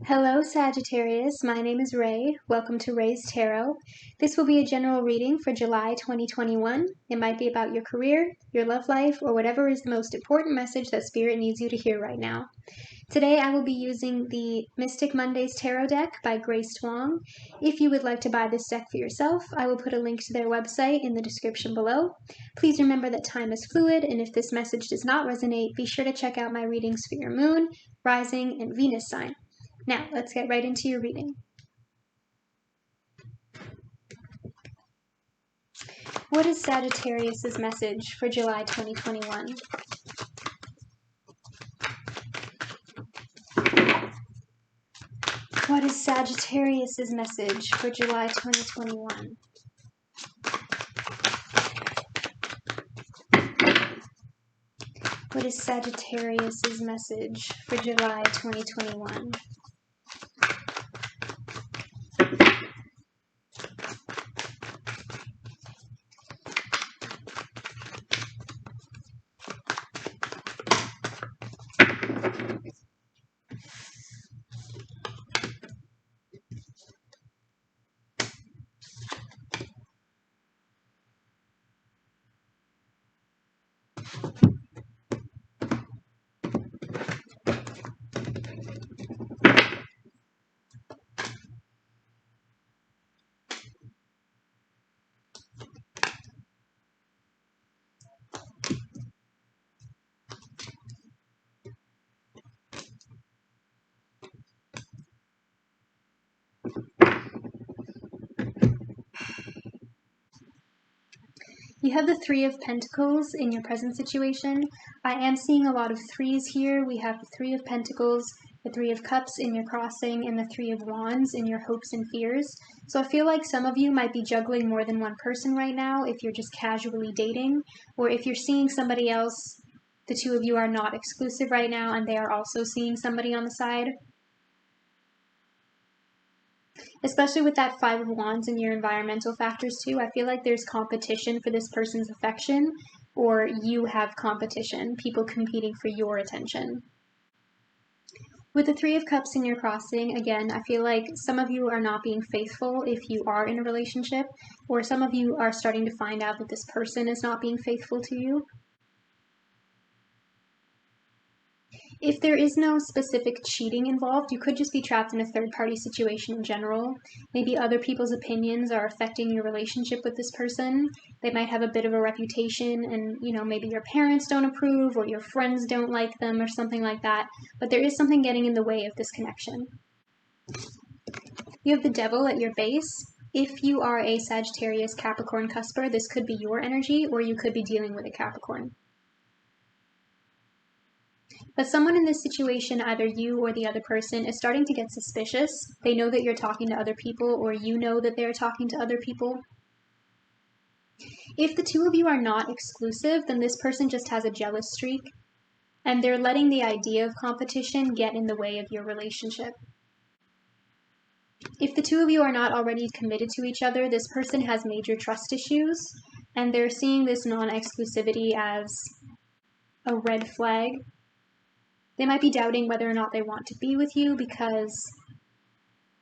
Hello, Sagittarius. My name is Ray. Welcome to Ray's Tarot. This will be a general reading for July 2021. It might be about your career, your love life, or whatever is the most important message that Spirit needs you to hear right now. Today I will be using the Mystic Mondays Tarot deck by Grace Twong. If you would like to buy this deck for yourself, I will put a link to their website in the description below. Please remember that time is fluid, and if this message does not resonate, be sure to check out my readings for your moon, rising, and Venus sign. Now, let's get right into your reading. What is Sagittarius' message for July 2021? What is Sagittarius' message for July 2021? What is Sagittarius' message for July 2021? You have the Three of Pentacles in your present situation. I am seeing a lot of threes here. We have the Three of Pentacles, the Three of Cups in your crossing, and the Three of Wands in your hopes and fears. So I feel like some of you might be juggling more than one person right now if you're just casually dating, or if you're seeing somebody else, the two of you are not exclusive right now and they are also seeing somebody on the side. Especially with that Five of Wands and your environmental factors too, I feel like there's competition for this person's affection, or you have competition, people competing for your attention. With the Three of Cups in your crossing, again, I feel like some of you are not being faithful if you are in a relationship, or some of you are starting to find out that this person is not being faithful to you. If there is no specific cheating involved, you could just be trapped in a third-party situation in general. Maybe other people's opinions are affecting your relationship with this person. They might have a bit of a reputation and, maybe your parents don't approve or your friends don't like them or something like that. But there is something getting in the way of this connection. You have the Devil at your base. If you are a Sagittarius Capricorn cusper, this could be your energy, or you could be dealing with a Capricorn. But someone in this situation, either you or the other person, is starting to get suspicious. They know that you're talking to other people, or you know that they're talking to other people. If the two of you are not exclusive, then this person just has a jealous streak, and they're letting the idea of competition get in the way of your relationship. If the two of you are not already committed to each other, this person has major trust issues, and they're seeing this non-exclusivity as a red flag. They might be doubting whether or not they want to be with you because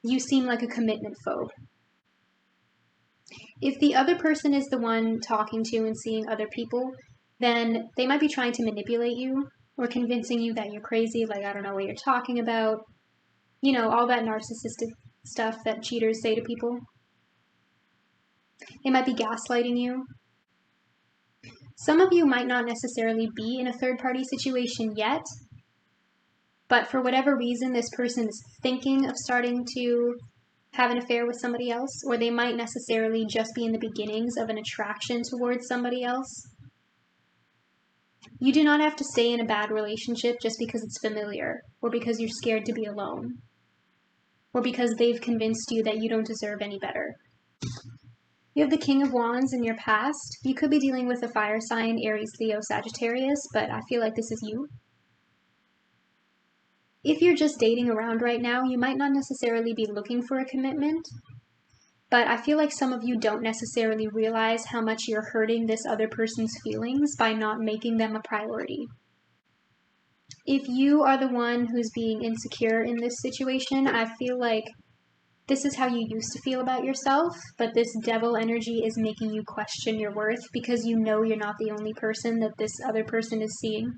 you seem like a commitment phobe. If the other person is the one talking to and seeing other people, then they might be trying to manipulate you or convincing you that you're crazy, like, I don't know what you're talking about. All that narcissistic stuff that cheaters say to people. They might be gaslighting you. Some of you might not necessarily be in a third-party situation yet, but for whatever reason, this person is thinking of starting to have an affair with somebody else, or they might necessarily just be in the beginnings of an attraction towards somebody else. You do not have to stay in a bad relationship just because it's familiar, or because you're scared to be alone, or because they've convinced you that you don't deserve any better. You have the King of Wands in your past. You could be dealing with a fire sign, Aries, Leo, Sagittarius, but I feel like this is you. If you're just dating around right now, you might not necessarily be looking for a commitment, but I feel like some of you don't necessarily realize how much you're hurting this other person's feelings by not making them a priority. If you are the one who's being insecure in this situation, I feel like this is how you used to feel about yourself, but this devil energy is making you question your worth because you know you're not the only person that this other person is seeing.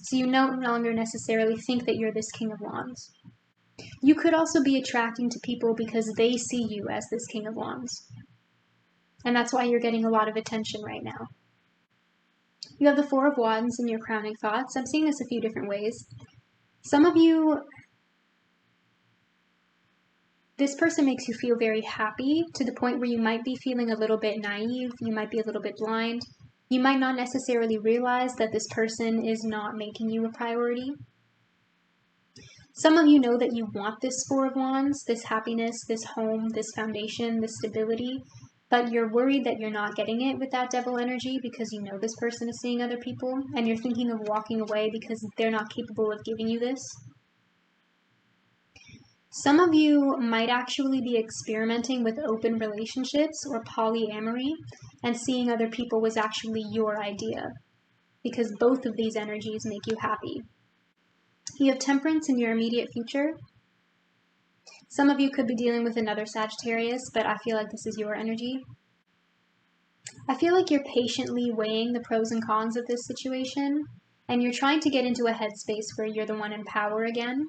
So you no longer necessarily think that you're this King of Wands. You could also be attracting to people because they see you as this King of Wands. And that's why you're getting a lot of attention right now. You have the Four of Wands in your crowning thoughts. I'm seeing this a few different ways. Some of you, this person makes you feel very happy to the point where you might be feeling a little bit naive, you might be a little bit blind. You might not necessarily realize that this person is not making you a priority. Some of you know that you want this Four of Wands, this happiness, this home, this foundation, this stability, but you're worried that you're not getting it with that devil energy because you know this person is seeing other people, and you're thinking of walking away because they're not capable of giving you this. Some of you might actually be experimenting with open relationships or polyamory, and seeing other people was actually your idea, because both of these energies make you happy. You have Temperance in your immediate future. Some of you could be dealing with another Sagittarius, but I feel like this is your energy. I feel like you're patiently weighing the pros and cons of this situation, and you're trying to get into a headspace where you're the one in power again.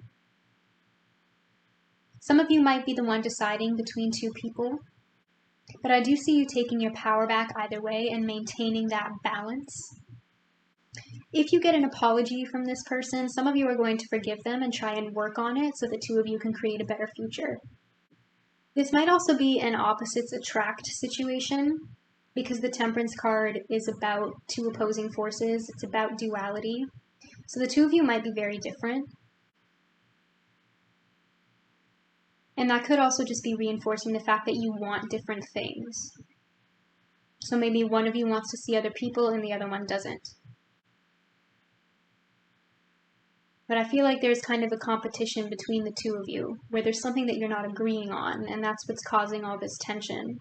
Some of you might be the one deciding between two people, but I do see you taking your power back either way and maintaining that balance. If you get an apology from this person, some of you are going to forgive them and try and work on it so the two of you can create a better future. This might also be an opposites attract situation, because the Temperance card is about two opposing forces. It's about duality. So the two of you might be very different. And that could also just be reinforcing the fact that you want different things. So maybe one of you wants to see other people and the other one doesn't. But I feel like there's kind of a competition between the two of you, where there's something that you're not agreeing on, and that's what's causing all this tension.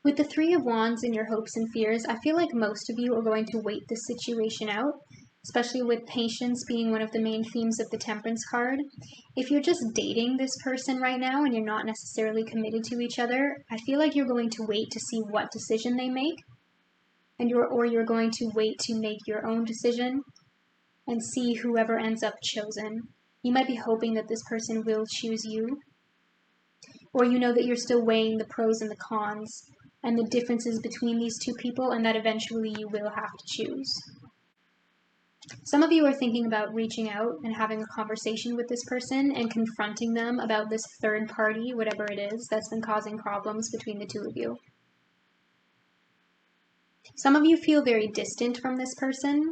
With the Three of Wands in your hopes and fears, I feel like most of you are going to wait this situation out, especially with patience being one of the main themes of the Temperance card. If you're just dating this person right now and you're not necessarily committed to each other, I feel like you're going to wait to see what decision they make, and you're going to wait to make your own decision and see whoever ends up chosen. You might be hoping that this person will choose you, or you know that you're still weighing the pros and the cons and the differences between these two people, and that eventually you will have to choose. Some of you are thinking about reaching out and having a conversation with this person and confronting them about this third party, whatever it is, that's been causing problems between the two of you. Some of you feel very distant from this person,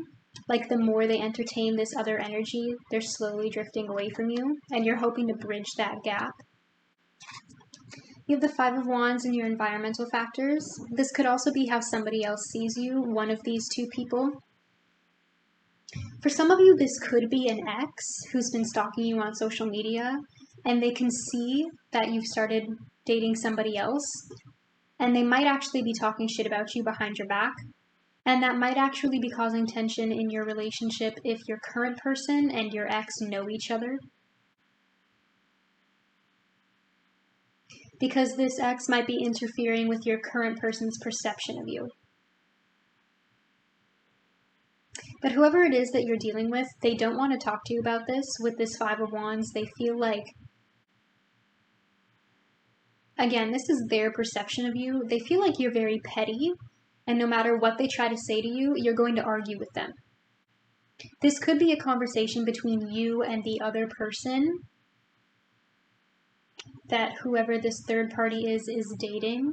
like the more they entertain this other energy, they're slowly drifting away from you, and you're hoping to bridge that gap. You have the Five of Wands in your environmental factors. This could also be how somebody else sees you, one of these two people. For some of you, this could be an ex who's been stalking you on social media, and they can see that you've started dating somebody else, and they might actually be talking shit about you behind your back, and that might actually be causing tension in your relationship if your current person and your ex know each other. Because this ex might be interfering with your current person's perception of you. But whoever it is that you're dealing with, they don't want to talk to you about this. With this Five of Wands, they feel like, again, this is their perception of you. They feel like you're very petty, and no matter what they try to say to you, you're going to argue with them. This could be a conversation between you and the other person that whoever this third party is dating.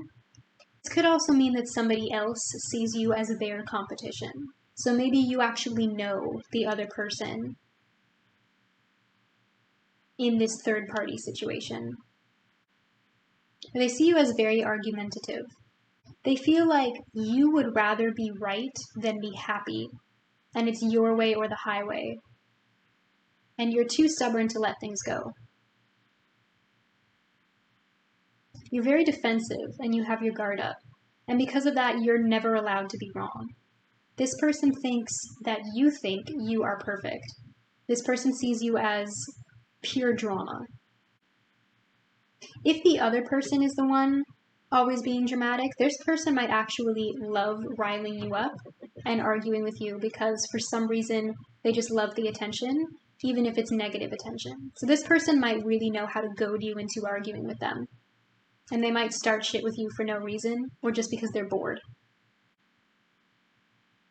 This could also mean that somebody else sees you as their competition. So maybe you actually know the other person in this third party situation. They see you as very argumentative. They feel like you would rather be right than be happy, and it's your way or the highway. And you're too stubborn to let things go. You're very defensive and you have your guard up. And because of that, you're never allowed to be wrong. This person thinks that you think you are perfect. This person sees you as pure drama. If the other person is the one always being dramatic, this person might actually love riling you up and arguing with you because for some reason they just love the attention, even if it's negative attention. So this person might really know how to goad you into arguing with them. And they might start shit with you for no reason, or just because they're bored.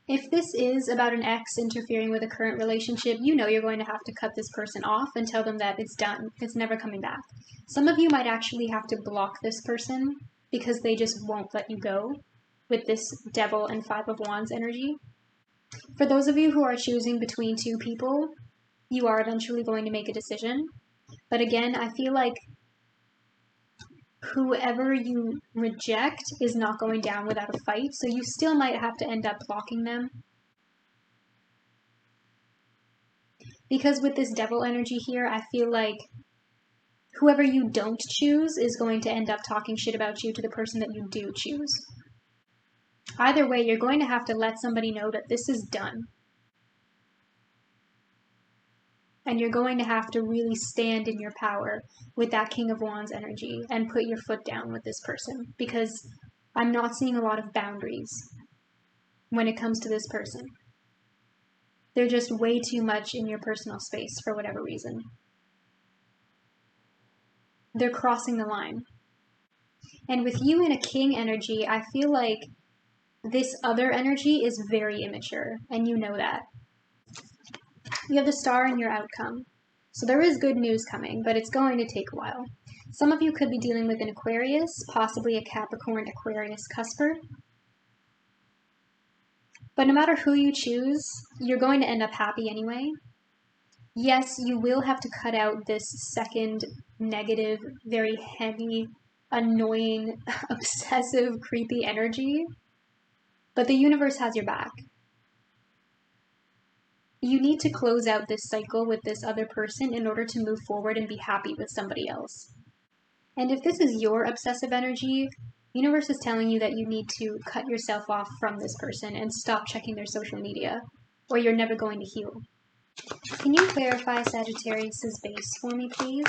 If this is about an ex interfering with a current relationship, you know you're going to have to cut this person off and tell them that it's done. It's never coming back. Some of you might actually have to block this person because they just won't let you go with this Devil and Five of Wands energy. For those of you who are choosing between two people, you are eventually going to make a decision. But again, I feel like whoever you reject is not going down without a fight, so you still might have to end up blocking them. Because with this Devil energy here, I feel like whoever you don't choose is going to end up talking shit about you to the person that you do choose. Either way, you're going to have to let somebody know that this is done. And you're going to have to really stand in your power with that King of Wands energy and put your foot down with this person, because I'm not seeing a lot of boundaries when it comes to this person. They're just way too much in your personal space for whatever reason. They're crossing the line. And with you in a King energy, I feel like this other energy is very immature, and you know that. You have the Star in your outcome. So there is good news coming, but it's going to take a while. Some of you could be dealing with an Aquarius, possibly a Capricorn Aquarius cusper. But no matter who you choose, you're going to end up happy anyway. Yes, you will have to cut out this second negative, very heavy, annoying, obsessive, creepy energy. But the universe has your back. You need to close out this cycle with this other person in order to move forward and be happy with somebody else. And if this is your obsessive energy, the universe is telling you that you need to cut yourself off from this person and stop checking their social media, or you're never going to heal. Can you clarify Sagittarius' base for me, please?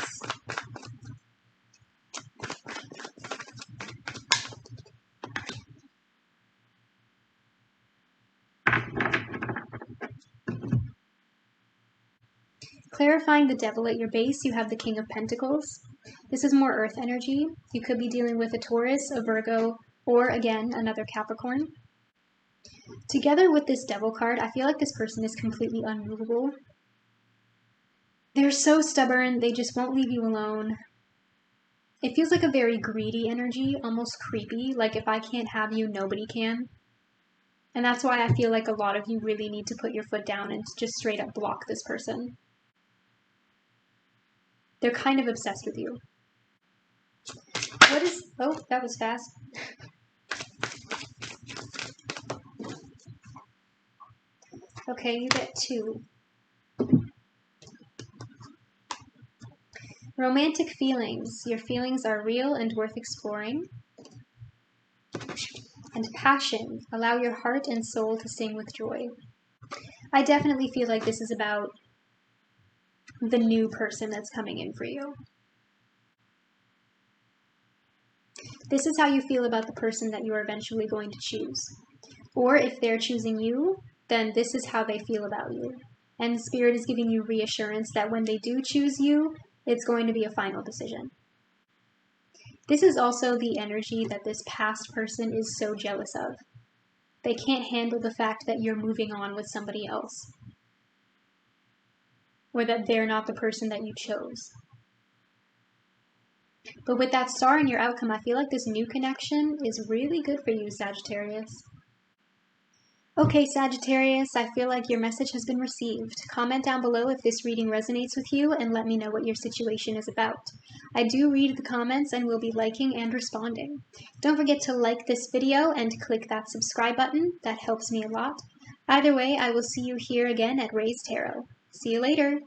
Clarifying the Devil at your base, you have the King of Pentacles. This is more earth energy. You could be dealing with a Taurus, a Virgo, or again, another Capricorn. Together with this Devil card, I feel like this person is completely unmovable. They're so stubborn, they just won't leave you alone. It feels like a very greedy energy, almost creepy, like if I can't have you, nobody can. And that's why I feel like a lot of you really need to put your foot down and just straight up block this person. They're kind of obsessed with you. What is... Oh, that was fast. Okay, you get 2. Romantic feelings. Your feelings are real and worth exploring. And passion. Allow your heart and soul to sing with joy. I definitely feel like this is about the new person that's coming in for you. This is how you feel about the person that you are eventually going to choose. Or if they're choosing you, then this is how they feel about you. And Spirit is giving you reassurance that when they do choose you, it's going to be a final decision. This is also the energy that this past person is so jealous of. They can't handle the fact that you're moving on with somebody else. Or that they're not the person that you chose. But with that Star in your outcome, I feel like this new connection is really good for you, Sagittarius. Okay, Sagittarius, I feel like your message has been received. Comment down below if this reading resonates with you and let me know what your situation is about. I do read the comments and will be liking and responding. Don't forget to like this video and click that subscribe button. That helps me a lot. Either way, I will see you here again at Ray's Tarot. See you later!